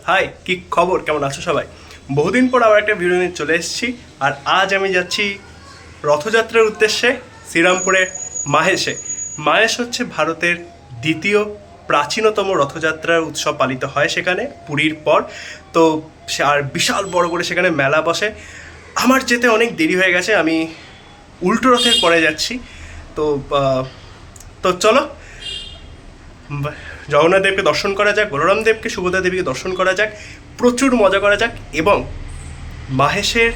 High, কি খবর? কেমন আছো সবাই? বহুদিন পর আবার একটা ভিডিও নিয়ে চলে এসেছি। আর আজ আমি যাচ্ছি রথযাত্রার উদ্দেশ্যে শ্রীরামপুরের মাহেশে। মাহেশ হচ্ছে ভারতের দ্বিতীয় প্রাচীনতম রথযাত্রার উৎসব পালিত হয় সেখানে, পুরীর পর। তো আর বিশাল বড় করে সেখানে মেলা বসে। আমার যেতে অনেক দেরি হয়ে গেছে, আমি উল্টো রথের পরে যাচ্ছি। তো তো চলো জগন্নাথ দেবকে দর্শন করা যাক, বলরাম দেবকে, সুভদ্রা দেবীকে দর্শন করা যাক, প্রচুর মজা করা যাক এবং মাহেশের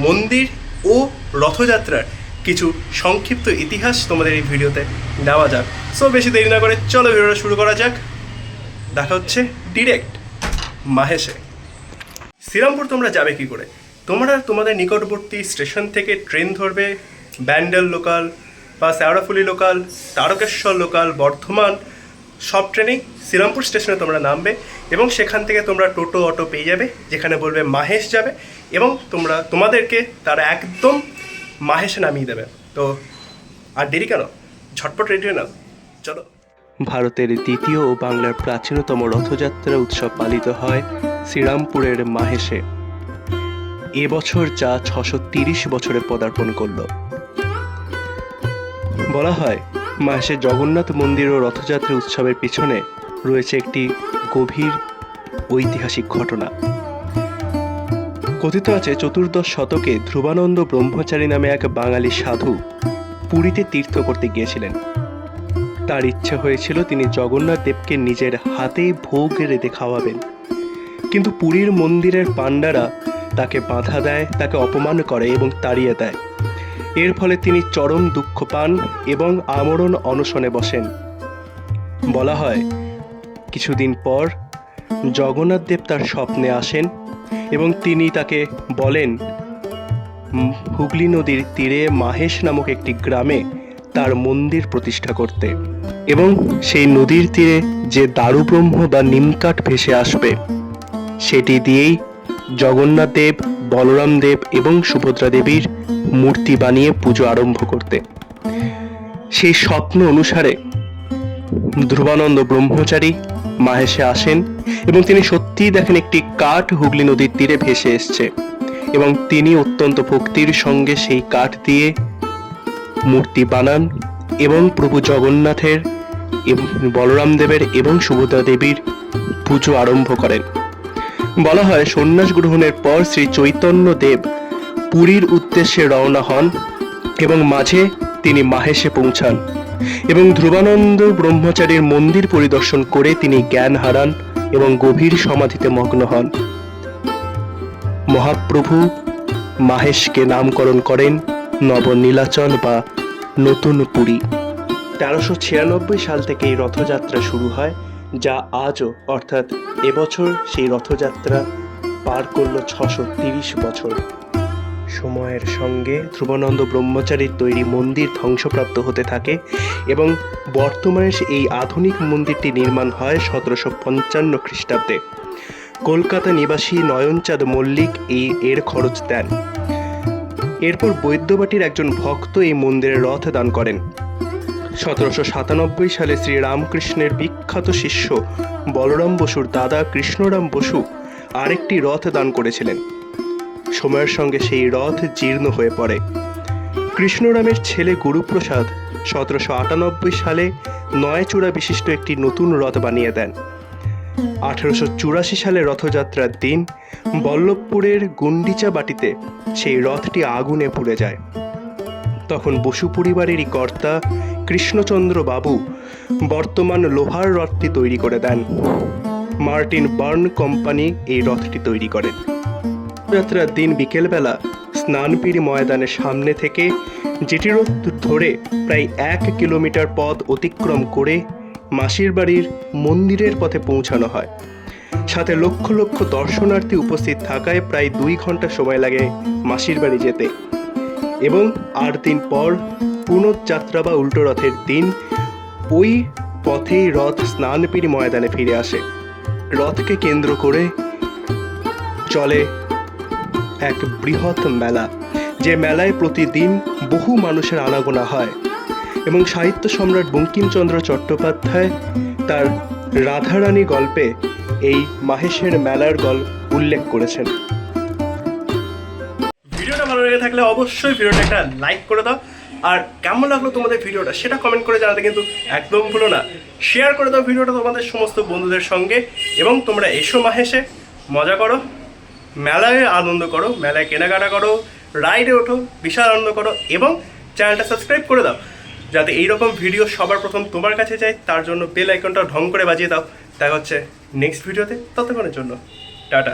মন্দির ও রথযাত্রার কিছু সংক্ষিপ্ত ইতিহাস তোমাদের এই ভিডিওতে নেওয়া যাক। সো বেশি দেরি না করে চলো ভিডিওটা শুরু করা যাক। দেখা হচ্ছে ডিরেক্ট মাহেশে। শ্রীরামপুর তোমরা যাবে কি করে? তোমরা তোমাদের নিকটবর্তী স্টেশন থেকে ট্রেন ধরবে, ব্যান্ডেল লোকাল বা শেওড়াফুলি লোকাল, তারকেশ্বর লোকাল, বর্ধমান, সব ট্রেনেই শ্রীরামপুর স্টেশনে তোমরা নামবে এবং সেখান থেকে তোমরা টোটো অটো পেয়ে যাবে, যেখানে বলবে মাহেশ যাবে এবং তোমাদেরকে তারা একদম মাহেশে নামিয়ে দেবে। তো আর দেরি কেন, ঝটপট রেডি হয়ে নাও, চলো। ভারতের দ্বিতীয় ও বাংলার প্রাচীনতম রথযাত্রা উৎসব পালিত হয় শ্রীরামপুরের মাহেশে। এবছর যা 630 বছরে পদার্পণ করল। বলা হয় মাহেশের জগন্নাথ মন্দির ও রথযাত্রা উৎসবের পিছনে রয়েছে একটি গভীর ঐতিহাসিক ঘটনা। কথিত আছে চতুর্দশ শতকে ধ্রুবানন্দ ব্রহ্মচারী নামে এক বাঙালি সাধু পুরীতে তীর্থ করতে গিয়েছিলেন। তার ইচ্ছে হয়েছিল তিনি জগন্নাথ দেবকে নিজের হাতে ভোগ রেঁধে খাওয়াবেন, কিন্তু পুরীর মন্দিরের পাণ্ডারা তাকে বাধা দেয়, তাকে অপমান করে এবং তাড়িয়ে দেয়। এর ফলে তিনি চরম দুঃখ পান এবং আমরণ অনশনে বসেন। বলা হয় কিছুদিন পর জগন্নাথ দেব তার স্বপ্নে আসেন এবং তিনি তাকে বলেন হুগলি নদীর তীরে মাহেশ নামক একটি গ্রামে তার মন্দির প্রতিষ্ঠা করতে এবং সেই নদীর তীরে যে দারুব্রহ্ম বা নিমকাঠ ভেসে আসবে সেটি দিয়েই জগন্নাথ দেব, বলরাম দেব এবং সুভদ্রা দেবীর মূর্তি বানিয়ে পুজো আরম্ভ করতে। সেই স্বপ্ন অনুসারে ধ্রুবানন্দ ব্রহ্মচারী মাহেশে আসেন এবং তিনি সত্যিই দেখেন একটি কাঠ হুগলি নদীর তীরে ভেসে এসছে এবং তিনি অত্যন্ত ভক্তির সঙ্গে সেই কাঠ দিয়ে মূর্তি বানান এবং প্রভু জগন্নাথের, বলরাম দেবের এবং সুভদ্রা দেবীর পুজো আরম্ভ করেন। বলা হয় সন্ন্যাস গ্রহণের পর শ্রী চৈতন্য দেব পুরীর উদ্দেশ্যে রওনা হন এবং মাঝে তিনি মাহেশে পৌঁছান এবং ধ্রুবানন্দ ব্রহ্মচারীর মন্দির পরিদর্শন করে তিনি জ্ঞান হারান এবং গভীর সমাধিতে মগ্ন হন। মহাপ্রভু মাহেশকে নামকরণ করেন নবনীলাচল বা নতুন পুরী। 1396 সাল থেকে এই রথযাত্রা শুরু হয়, যা আজও অর্থাৎ এবছর সেই রথযাত্রা পার করল 630 বছর। সময়ের সঙ্গে ধ্রুবানন্দ ব্রহ্মচারীর তৈরি মন্দির ধ্বংসপ্রাপ্ত হতে থাকে এবং বর্তমানে এই আধুনিক মন্দিরটি নির্মাণ হয় 1755 খ্রিস্টাব্দে। কলকাতা নিবাসী নয়নচাঁদ মল্লিক এর খরচ দেন। এরপর বৈদ্যবাটির একজন ভক্ত এই মন্দিরের রথ দান করেন। 1797 সালে শ্রী রামকৃষ্ণের বিখ্যাত শিষ্য বলরাম বসুর দাদা কৃষ্ণরাম বসু আরেকটি রথ দান করেছিলেন। সময়ের সঙ্গে সেই রথ জীর্ণ হয়ে পড়ে। কৃষ্ণরামের ছেলে গুরুপ্রসাদ 1798 সালে 9 চূড়া বিশিষ্ট একটি নতুন রথ বানিয়ে দেন। 1884 সালে রথযাত্রার দিন বল্লভপুরের গুন্ডিচা বাটিতে সেই রথটি আগুনে পুড়ে যায়। তখন বসু পরিবারেরই কর্তা কৃষ্ণচন্দ্র বাবু বর্তমান লোহার রথটি তৈরি করে দেন। মার্টিন বার্ন কোম্পানি এই রথটি তৈরি করেন। রথযাত্রার দিন বিকেলবেলা স্নানপিড়ি ময়দানের সামনে থেকে যেটি রথ ধরে প্রায় 1 কিলোমিটার পথ অতিক্রম করে মাসির বাড়ির মন্দিরের পথে পৌঁছানো হয়। সাথে লক্ষ লক্ষ দর্শনার্থী উপস্থিত থাকায় প্রায় 2 ঘন্টা সময় লাগে মাসির বাড়ি যেতে এবং 8 দিন পর পুনঃযাত্রা বা উল্টো রথের দিন ওই পথেই রথ স্নানপিড়ি ময়দানে ফিরে আসে। রথকে কেন্দ্র করে চলে এক বৃহৎ মেলা, যে মেলায় প্রতিদিন বহু মানুষের আনাগোনা হয় এবং সাহিত্য সম্রাট বঙ্কিমচন্দ্র চট্টোপাধ্যায় তার রাধারানী গল্পে এই মাহেশের মেলার গল্প উল্লেখ করেছেন। ভিডিওটা ভালো লেগে থাকলে অবশ্যই ভিডিওটা একটা লাইক করে দাও, আর কেমন লাগলো তোমাদের ভিডিওটা সেটা কমেন্ট করে জানাতে কিন্তু একদম ভুলো না। শেয়ার করে দাও ভিডিওটা তোমাদের সমস্ত বন্ধুদের সঙ্গে, এবং তোমরা এসো মাহেশে, মজা করো, মেলায় আনন্দ করো, মেলায় কেনাকাটা করো, রাইডে ওঠো, বিশাল আনন্দ করো, এবং চ্যানেলটা সাবস্ক্রাইব করে দাও যাতে এইরকম ভিডিও সবার প্রথম তোমার কাছে যায়। তার জন্য বেল আইকনটা ঢং করে বাজিয়ে দাও। দেখা হচ্ছে নেক্সট ভিডিওতে, ততক্ষণের জন্য টাটা।